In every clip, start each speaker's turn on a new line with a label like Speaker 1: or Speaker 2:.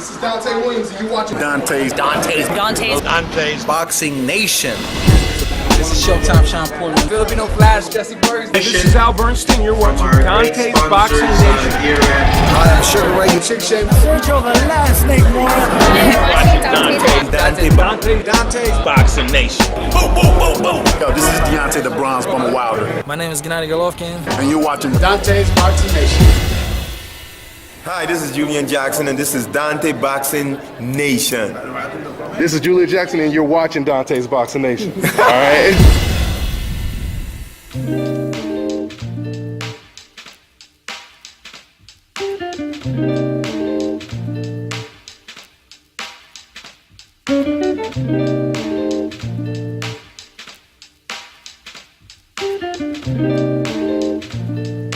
Speaker 1: This is Dante Williams, and you're watching
Speaker 2: Dante's
Speaker 3: Boxing Nation.
Speaker 4: This is Showtime Sean Portman.
Speaker 1: Filipino Flash, Jesse Burns.
Speaker 5: This is Al Bernstein. You're watching Dante's Boxing Nation.
Speaker 3: I am Sugar Ray.
Speaker 1: Chick Shame.
Speaker 4: Sergio, the last name one.
Speaker 2: Dante's Boxing Nation. Boom, boom, boom, boom.
Speaker 3: Yo, this is Deontay the Bronze Bomber Wilder.
Speaker 4: My name is Gennady Golovkin.
Speaker 3: And you're watching
Speaker 1: Dante's Boxing Nation.
Speaker 6: Hi, this is Julian Jackson, and this is Dante Boxing Nation.
Speaker 7: This is Julia Jackson, and you're watching Dante's Boxing Nation. All right.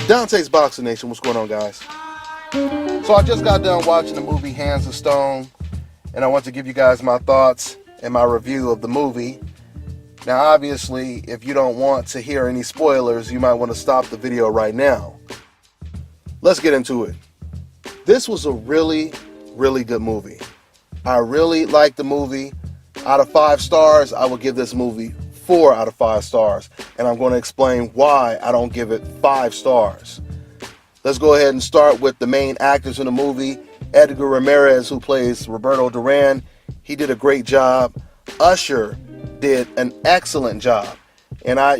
Speaker 7: Dante's Boxing Nation, what's going on, guys? So I just got done watching the movie Hands of Stone, and I want to give you guys my thoughts and my review of the movie. Now, obviously, if you don't want to hear any spoilers, you might want to stop the video right now. Let's get into it. This was a really, really good movie. I really liked the movie. Out of 5 stars, I would give this movie 4 out of 5 stars, and I'm going to explain why I don't give it 5 stars. Let's go ahead and start with the main actors in the movie. Edgar Ramirez, who plays Roberto Duran, he did a great job. Usher did an excellent job. And I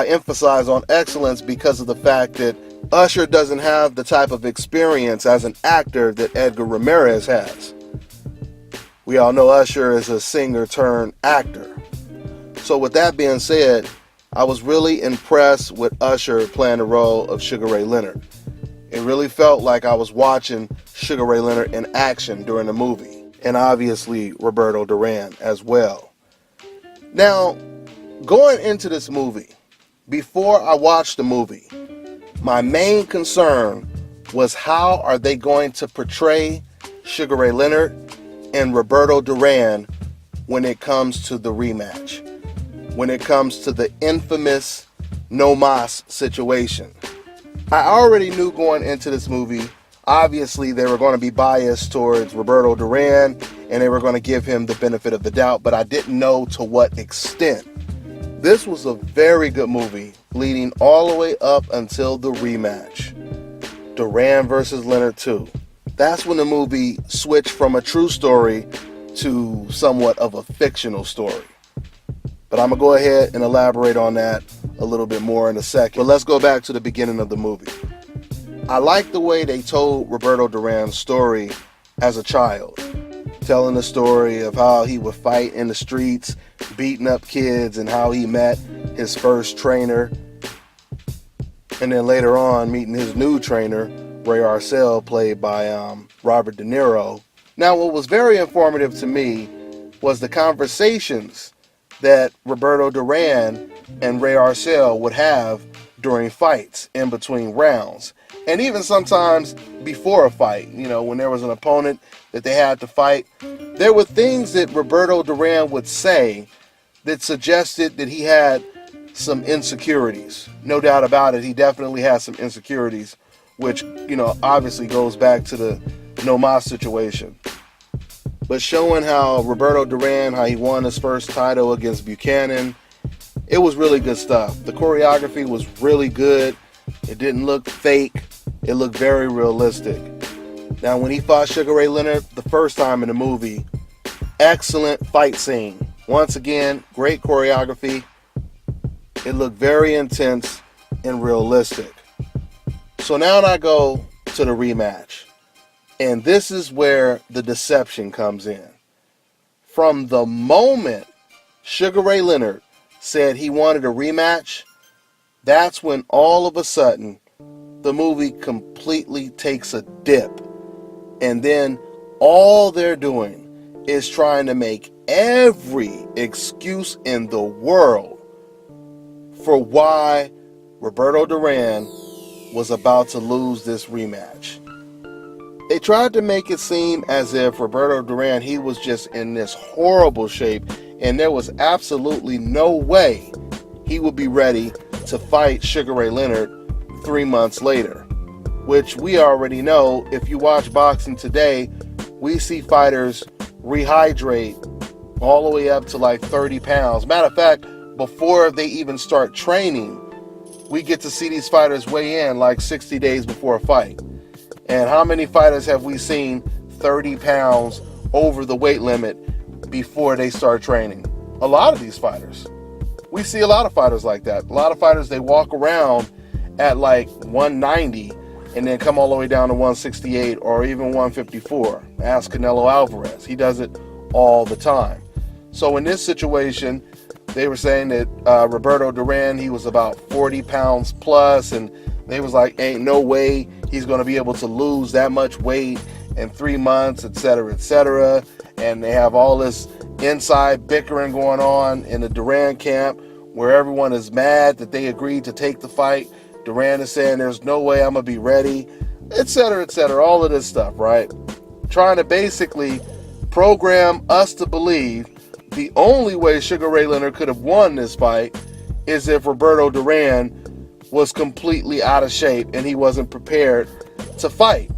Speaker 7: emphasize on excellence because of the fact that Usher doesn't have the type of experience as an actor that Edgar Ramirez has. We all know Usher is a singer turned actor. So with that being said, I was really impressed with Usher playing the role of Sugar Ray Leonard. It really felt like I was watching Sugar Ray Leonard in action during the movie, and obviously Roberto Duran as well. Now, going into this movie, before I watched the movie, my main concern was how are they going to portray Sugar Ray Leonard and Roberto Duran when it comes to the rematch, when it comes to the infamous no mas situation. I already knew going into this movie, obviously they were going to be biased towards Roberto Duran and they were going to give him the benefit of the doubt, but I didn't know to what extent. This was a very good movie leading all the way up until the rematch. Duran versus Leonard 2. That's when the movie switched from a true story to somewhat of a fictional story. But I'm going to go ahead and elaborate on that a little bit more in a second. But let's go back to the beginning of the movie. I like the way they told Roberto Duran's story as a child, telling the story of how he would fight in the streets, beating up kids, and how he met his first trainer, and then later on meeting his new trainer, Ray Arcel, played by Robert De Niro. Now, what was very informative to me was the conversations that Roberto Duran and Ray Arcel would have during fights in between rounds. And even sometimes before a fight, when there was an opponent that they had to fight, there were things that Roberto Duran would say that suggested that he had some insecurities. No doubt about it, he definitely has some insecurities, which, obviously goes back to the no mas situation. But showing how Roberto Duran, how he won his first title against Buchanan, it was really good stuff. The choreography was really good. It didn't look fake. It looked very realistic. Now, when he fought Sugar Ray Leonard the first time in the movie, excellent fight scene. Once again, great choreography. It looked very intense and realistic. So now I go to the rematch. And this is where the deception comes in. From the moment Sugar Ray Leonard said he wanted a rematch, that's when all of a sudden the movie completely takes a dip. And then all they're doing is trying to make every excuse in the world for why Roberto Duran was about to lose this rematch. They tried to make it seem as if Roberto Duran, he was just in this horrible shape, and there was absolutely no way he would be ready to fight Sugar Ray Leonard 3 months later, which we already know. If you watch boxing today, we see fighters rehydrate all the way up to like 30 pounds. Matter of fact, before they even start training, we get to see these fighters weigh in like 60 days before a fight. And how many fighters have we seen 30 pounds over the weight limit before they start training? A lot of these fighters. We see a lot of fighters like that. A lot of fighters, they walk around at like 190 and then come all the way down to 168 or even 154. Ask Canelo Alvarez. He does it all the time. So in this situation, they were saying that Roberto Duran, he was about 40 pounds plus, and they was like, ain't no way he's going to be able to lose that much weight in 3 months, etc., etc. And they have all this inside bickering going on in the Duran camp where everyone is mad that they agreed to take the fight. Duran is saying there's no way I'm going to be ready, etc., etc., all of this stuff, right? Trying to basically program us to believe the only way Sugar Ray Leonard could have won this fight is if Roberto Duran was completely out of shape and he wasn't prepared to fight.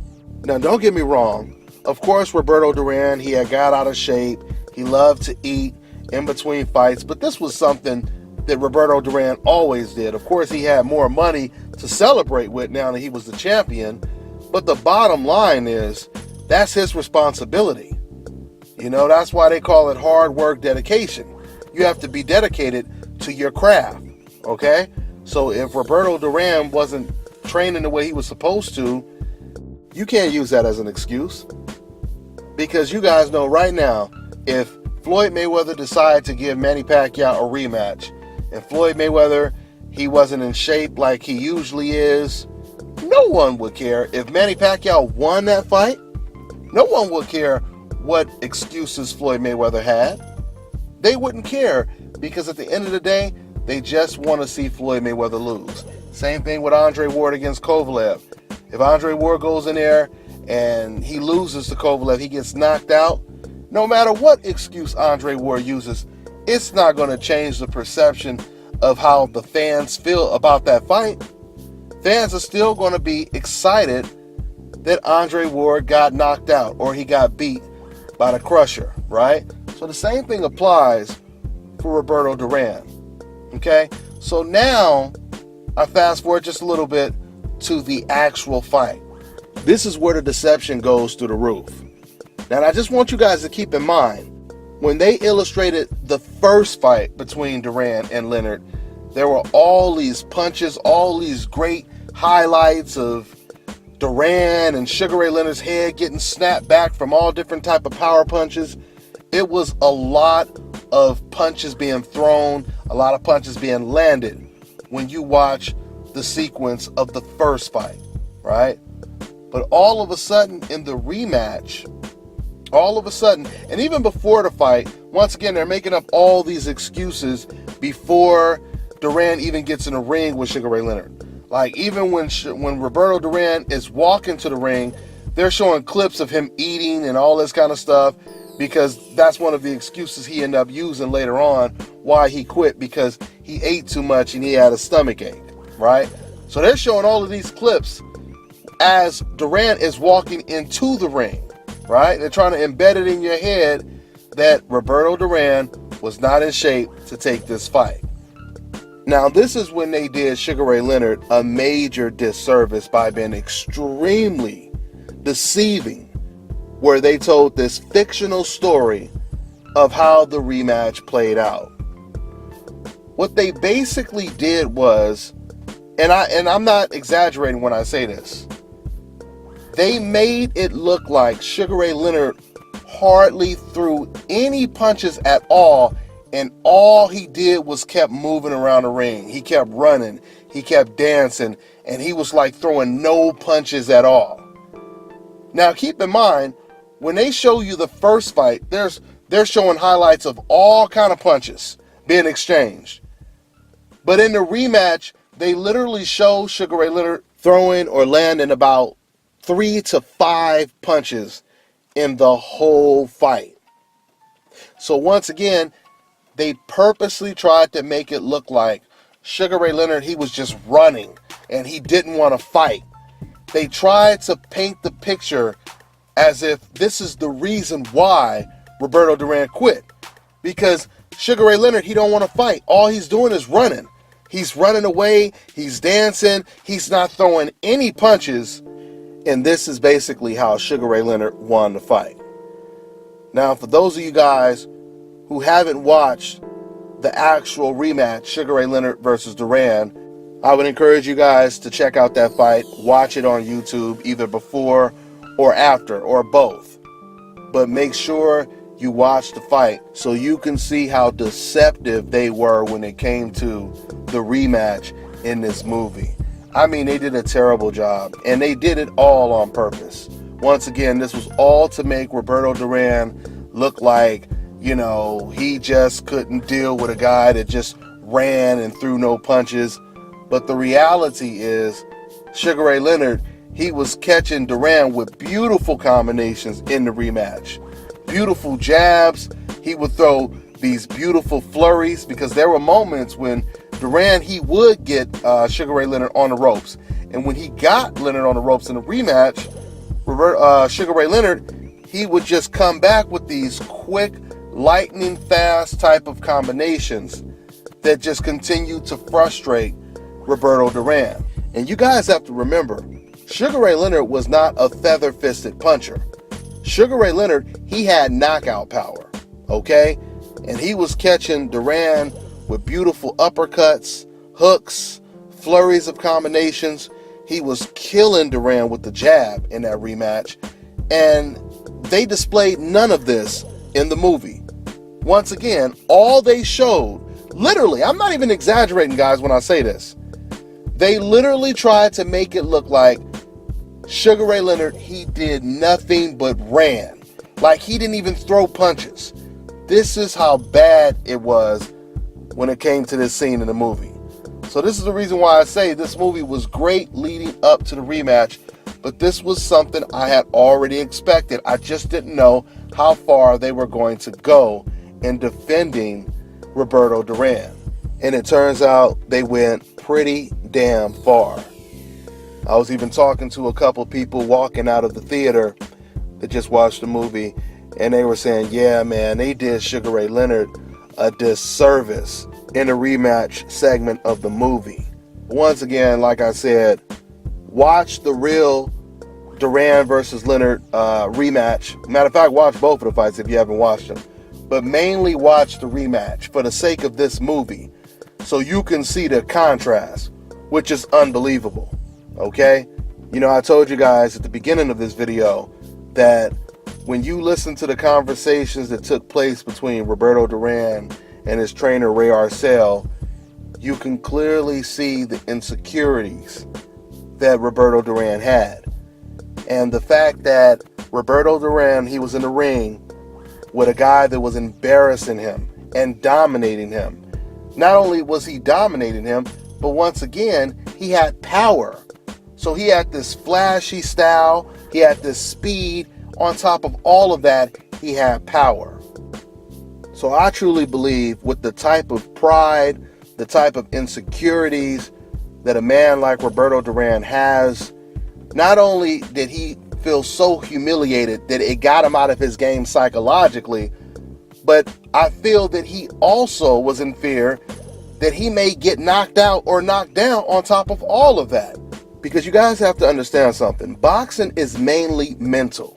Speaker 7: Now, don't get me wrong. Of course, Roberto Duran, he had got out of shape. He loved to eat in between fights, but this was something that Roberto Duran always did. Of course, he had more money to celebrate with now that he was the champion, but the bottom line is that's his responsibility. You know, that's why they call it hard work dedication. You have to be dedicated to your craft, okay? So if Roberto Duran wasn't training the way he was supposed to, you can't use that as an excuse. Because you guys know right now, if Floyd Mayweather decided to give Manny Pacquiao a rematch, and Floyd Mayweather, he wasn't in shape like he usually is, no one would care. If Manny Pacquiao won that fight, no one would care what excuses Floyd Mayweather had. They wouldn't care, because at the end of the day, they just want to see Floyd Mayweather lose. Same thing with Andre Ward against Kovalev. If Andre Ward goes in there and he loses to Kovalev, he gets knocked out, no matter what excuse Andre Ward uses, it's not going to change the perception of how the fans feel about that fight. Fans are still going to be excited that Andre Ward got knocked out or he got beat by the Crusher, right? So the same thing applies for Roberto Duran, okay? So now I fast forward just a little bit to the actual fight. This is where the deception goes through the roof. Now, I just want you guys to keep in mind, when they illustrated the first fight between Duran and Leonard, there were all these punches, all these great highlights of Duran and Sugar Ray Leonard's head getting snapped back from all different type of power punches. It was a lot of punches being thrown, a lot of punches being landed when you watch the sequence of the first fight, right? But all of a sudden in the rematch, all of a sudden, and even before the fight, once again, they're making up all these excuses before Duran even gets in the ring with Sugar Ray Leonard. Like, even when Roberto Duran is walking to the ring, they're showing clips of him eating and all this kind of stuff, because that's one of the excuses he ended up using later on why he quit, because he ate too much and he had a stomach ache, right? So they're showing all of these clips as Duran is walking into the ring, right? They're trying to embed it in your head that Roberto Duran was not in shape to take this fight. Now, this is when they did Sugar Ray Leonard a major disservice by being extremely deceiving, where they told this fictional story of how the rematch played out. What they basically did was, and I'm not exaggerating when I say this, they made it look like Sugar Ray Leonard hardly threw any punches at all, and all he did was kept moving around the ring. He kept running, he kept dancing, and he was like throwing no punches at all. Now, keep in mind, when they show you the first fight, they're showing highlights of all kind of punches being exchanged. But in the rematch, they literally show Sugar Ray Leonard throwing or landing about 3 to 5 punches in the whole fight. So once again, they purposely tried to make it look like Sugar Ray Leonard, he was just running and he didn't want to fight. They tried to paint the picture as if this is the reason why Roberto Duran quit. Because Sugar Ray Leonard, he don't want to fight. All he's doing is running. He's running away. He's dancing. He's not throwing any punches. And this is basically how Sugar Ray Leonard won the fight. Now, for those of you guys who haven't watched the actual rematch, Sugar Ray Leonard versus Duran, I would encourage you guys to check out that fight. Watch it on YouTube, either before or after, or both. But make sure you watch the fight so you can see how deceptive they were when it came to the rematch in this movie. I mean, they did a terrible job, and they did it all on purpose. Once again, this was all to make Roberto Duran look like, you know, he just couldn't deal with a guy that just ran and threw no punches. But the reality is, Sugar Ray Leonard, he was catching Duran with beautiful combinations in the rematch. Beautiful jabs. He would throw these beautiful flurries, because there were moments when Duran, he would get Sugar Ray Leonard on the ropes. And when he got Leonard on the ropes in the rematch, Sugar Ray Leonard, he would just come back with these quick, lightning fast type of combinations that just continued to frustrate Roberto Duran. And you guys have to remember, Sugar Ray Leonard was not a feather-fisted puncher. Sugar Ray Leonard, he had knockout power, okay? And he was catching Duran with beautiful uppercuts, hooks, flurries of combinations. He was killing Duran with the jab in that rematch. And they displayed none of this in the movie. Once again, all they showed, literally, I'm not even exaggerating, guys, when I say this. They literally tried to make it look like Sugar Ray Leonard, he did nothing but ran. Like he didn't even throw punches. This is how bad it was when it came to this scene in the movie. So this is the reason why I say this movie was great leading up to the rematch, but this was something I had already expected. I just didn't know how far they were going to go in defending Roberto Duran. And it turns out they went pretty damn far. I was even talking to a couple people walking out of the theater that just watched the movie, and they were saying, yeah, man, they did Sugar Ray Leonard a disservice in the rematch segment of the movie. Once again, like I said, watch the real Duran versus Leonard rematch. Matter of fact, watch both of the fights if you haven't watched them. But mainly watch the rematch for the sake of this movie, so you can see the contrast, which is unbelievable. Okay? You know, I told you guys at the beginning of this video that when you listen to the conversations that took place between Roberto Duran and his trainer Ray Arcel, you can clearly see the insecurities that Roberto Duran had. And the fact that Roberto Duran, he was in the ring with a guy that was embarrassing him and dominating him. Not only was he dominating him, but once again, he had power. So he had this flashy style, he had this speed. On top of all of that, he had power. So I truly believe with the type of pride, the type of insecurities that a man like Roberto Duran has, not only did he feel so humiliated that it got him out of his game psychologically, but I feel that he also was in fear that he may get knocked out or knocked down on top of all of that. Because you guys have to understand something. Boxing is mainly mental.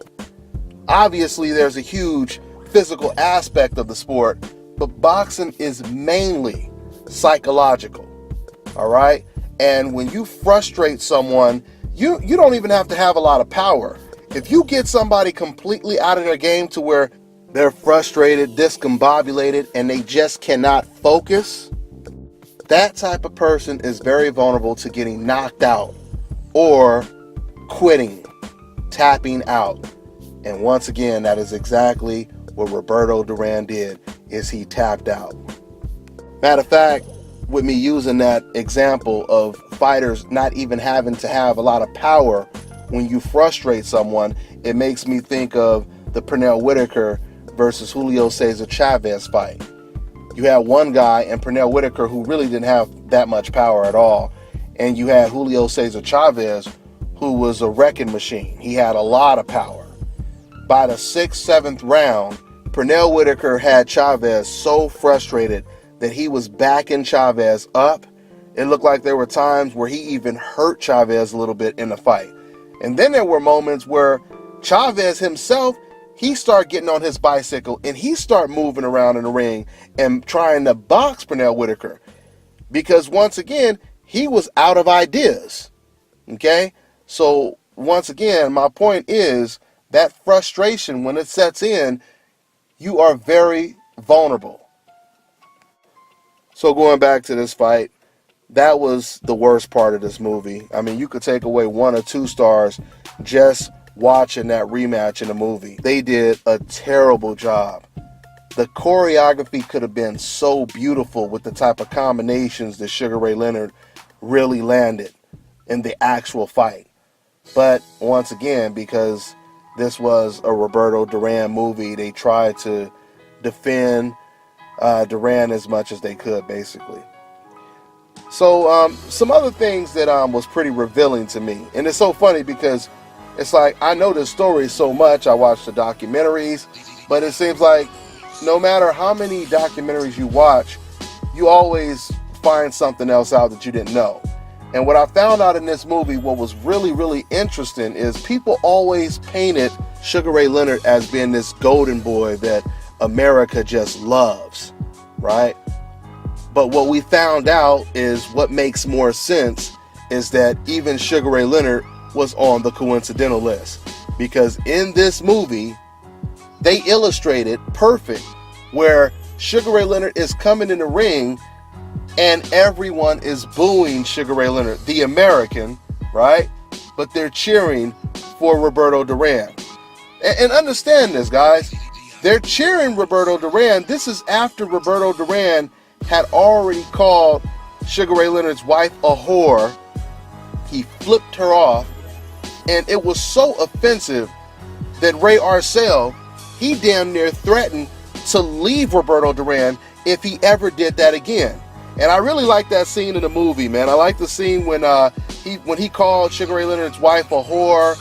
Speaker 7: Obviously, there's a huge physical aspect of the sport, but boxing is mainly psychological. All right? And when you frustrate someone, you don't even have to have a lot of power. If you get somebody completely out of their game to where they're frustrated, discombobulated, and they just cannot focus, that type of person is very vulnerable to getting knocked out or quitting, tapping out. And once again, that is exactly what Roberto Duran did, is he tapped out. Matter of fact, with me using that example of fighters not even having to have a lot of power when you frustrate someone, it makes me think of the Pernell Whitaker versus Julio Cesar Chavez fight. You had one guy in Pernell Whitaker who really didn't have that much power at all. And you had Julio Cesar Chavez, who was a wrecking machine. He had a lot of power. by the 6th, 7th round, Pernell Whitaker had Chavez so frustrated that he was backing Chavez up. It looked like there were times where he even hurt Chavez a little bit in the fight. And then there were moments where Chavez himself, he started getting on his bicycle and he started moving around in the ring and trying to box Pernell Whitaker. Because once again, he was out of ideas. Okay? So once again, my point is that frustration, when it sets in, you are very vulnerable. So going back to this fight, that was the worst part of this movie. I mean, you could take away 1 or 2 stars just watching that rematch in the movie. They did a terrible job. The choreography could have been so beautiful with the type of combinations that Sugar Ray Leonard really landed in the actual fight. But once again, because this was a Roberto Duran movie, they tried to defend Duran as much as they could, basically. So some other things that was pretty revealing to me. And it's so funny because it's like, I know this story so much. I watched the documentaries, but it seems like no matter how many documentaries you watch, you always find something else out that you didn't know. And what I found out in this movie, what was really, really interesting, is people always painted Sugar Ray Leonard as being this golden boy that America just loves, right? But what we found out is what makes more sense is that even Sugar Ray Leonard was on the coincidental list. Because in this movie, they illustrated perfect where Sugar Ray Leonard is coming in the ring and everyone is booing Sugar Ray Leonard, the American, right? But they're cheering for Roberto Duran. And understand this, guys. They're cheering Roberto Duran. This is after Roberto Duran had already called Sugar Ray Leonard's wife a whore. He flipped her off. And it was so offensive that Ray Arcel, he damn near threatened to leave Roberto Duran if he ever did that again. And I really like that scene in the movie, man. I like the scene when he called Sugar Ray Leonard's wife a whore.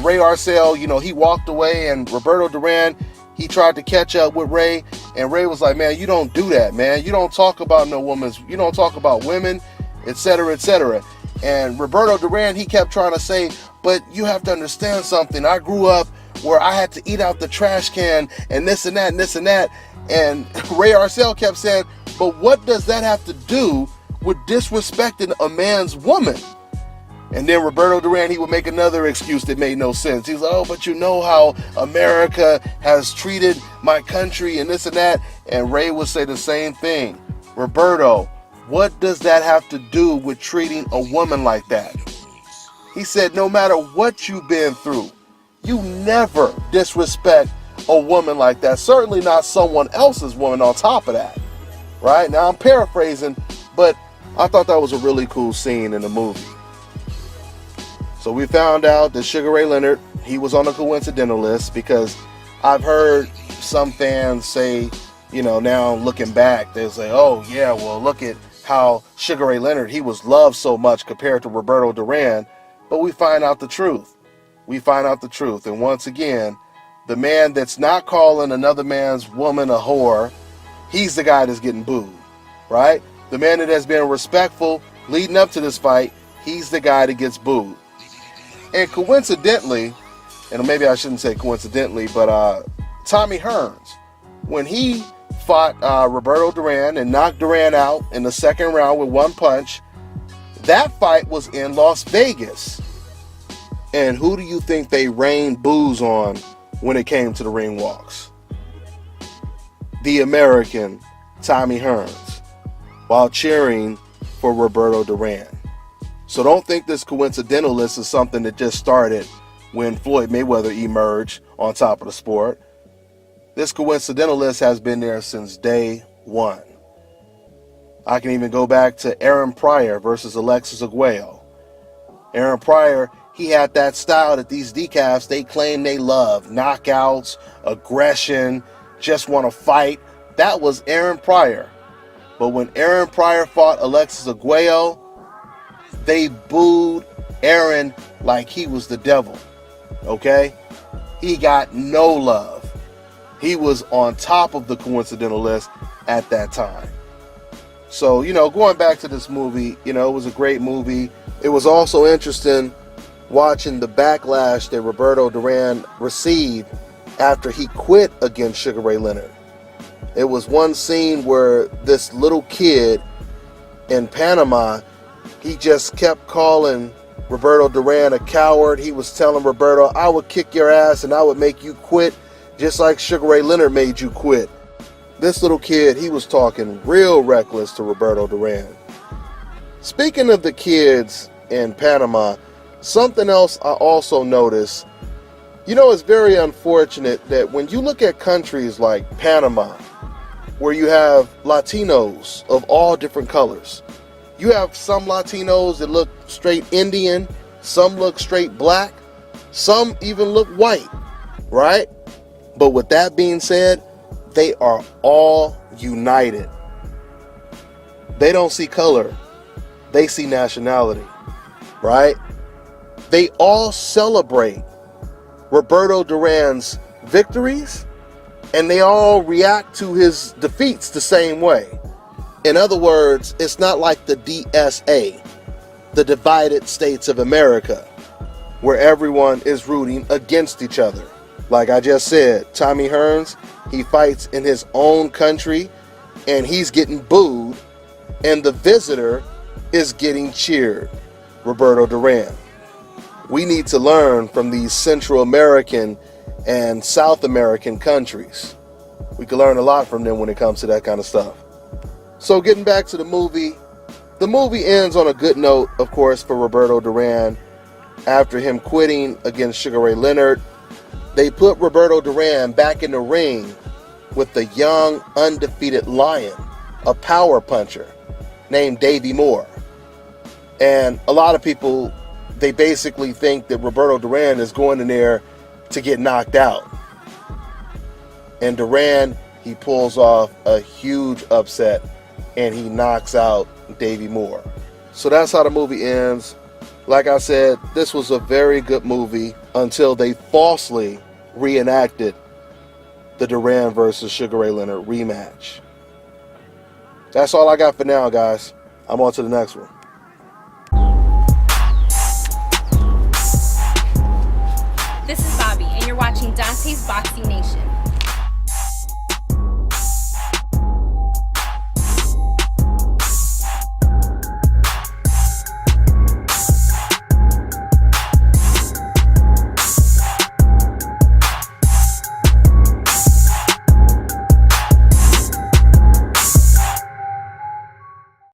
Speaker 7: Ray Arcel, you know, he walked away, and Roberto Duran, he tried to catch up with Ray, and Ray was like, man, you don't do that, man. You don't talk about you don't talk about women, etc., etc. And Roberto Duran, he kept trying to say, but you have to understand something. I grew up where I had to eat out the trash can and this and that and this and that. And Ray Arcel kept saying, but what does that have to do with disrespecting a man's woman? And then Roberto Duran, he would make another excuse that made no sense. He's like, oh, but you know how America has treated my country and this and that. And Ray would say the same thing. Roberto, what does that have to do with treating a woman like that? He said, no matter what you've been through, you never disrespect a woman like that. Certainly not someone else's woman on top of that. Right? Now I'm paraphrasing, but I thought that was a really cool scene in the movie. So we found out that Sugar Ray Leonard, he was on the coincidental list, because I've heard some fans say, you know, now looking back, they'll say, oh yeah, well look at how Sugar Ray Leonard, he was loved so much compared to Roberto Duran. But we find out the truth. We find out the truth. And once again, the man that's not calling another man's woman a whore, he's the guy that's getting booed, right? The man that has been respectful leading up to this fight, he's the guy that gets booed. And coincidentally, and maybe I shouldn't say coincidentally, but Tommy Hearns, when he fought Roberto Duran and knocked Duran out in the second round with one punch, that fight was in Las Vegas. And who do you think they rained boos on when it came to the ring walks? The American Tommy Hearns, while cheering for Roberto Duran. So don't think this coincidental list is something that just started when Floyd Mayweather emerged on top of the sport. This coincidental list has been there since day one. I can even go back to Aaron Pryor versus Alexis Arguello. Aaron Pryor, he had that style that these decafs, they claim they love. Knockouts, aggression, just want to fight. That was Aaron Pryor. But when Aaron Pryor fought Alexis Arguello, they booed Aaron like he was the devil. Okay? he got no love. He was on top of the coincidental list at that time. So, going back to this movie, it was a great movie. It was also interesting watching the backlash that Roberto Duran received after he quit against Sugar Ray Leonard. It was one scene where this little kid in Panama, he just kept calling Roberto Duran a coward. He was telling Roberto, I would kick your ass and I would make you quit just like Sugar Ray Leonard made you quit. This little kid, he was talking real reckless to Roberto Duran. Speaking of the kids in Panama, something else I also noticed, it's very unfortunate that when you look at countries like Panama, where you have Latinos of all different colors, you have some Latinos that look straight Indian, some look straight black, some even look white, right? But with that being said, they are all united. They don't see color, they see nationality, right? They all celebrate Roberto Duran's victories, and they all react to his defeats the same way. In other words, it's not like the DSA, the Divided States of America, where everyone is rooting against each other. Like I just said, Tommy Hearns, he fights in his own country and he's getting booed, and the visitor is getting cheered, Roberto Duran. We need to learn from these Central American and South American countries. We can learn a lot from them when it comes to that kind of stuff. So getting back to the movie ends on a good note, of course, for Roberto Duran. After him quitting against Sugar Ray Leonard, they put Roberto Duran back in the ring with the young, undefeated lion, a power puncher named Davey Moore. And a lot of people, they basically think that Roberto Duran is going in there to get knocked out. And Duran, he pulls off a huge upset and he knocks out Davey Moore. So that's how the movie ends. Like I said, this was a very good movie until they falsely reenacted the Duran versus Sugar Ray Leonard rematch. That's all I got for now, guys. I'm on to the next one.
Speaker 8: This is Bobby, and you're watching Dante's Boxing Nation.